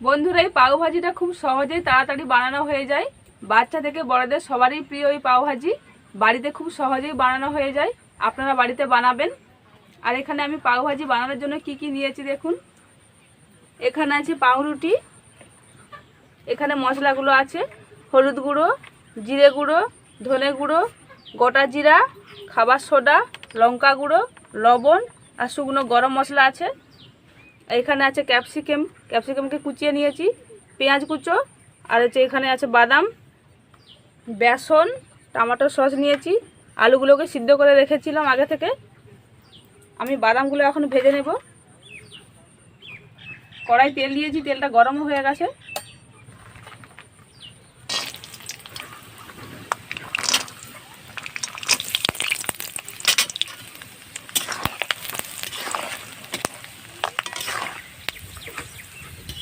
বন্ধুরা, এই পাও ভাজিটা খুব সহজেই তাড়াতাড়ি বানানো হয়ে যায়। বাচ্চা থেকে বড়দের সবারই প্রিয় এই পাও ভাজি। বাড়িতে খুব সহজেই বানানো হয়ে যায়, আপনারা বাড়িতে বানাবেন। আর এখানে আমি পাও ভাজি বানানোর জন্য কি কি নিয়েছি দেখুন। এখানে আছে পাউরুটি, এখানে মশলাগুলো আছে হলুদ গুঁড়ো, জিরে গুঁড়ো, ধনে গুঁড়ো, গোটা জিরা, খাবার সোডা, লঙ্কা গুঁড়ো, লবণ আর শুকনো গরম মশলা আছে। এখানে আছে ক্যাপসিকামকে কুচিয়ে নিয়েছি, পেঁয়াজ কুচো, আর হচ্ছে এখানে আছে বাদাম, বেসন, টমেটো সস নিয়েছি। আলুগুলোকে সিদ্ধ করে রেখেছিলাম আগে থেকে। আমি বাদামগুলো এখন ভেজে নেব। কড়াই তেল দিয়েছি, তেলটা গরম হয়ে গেছে।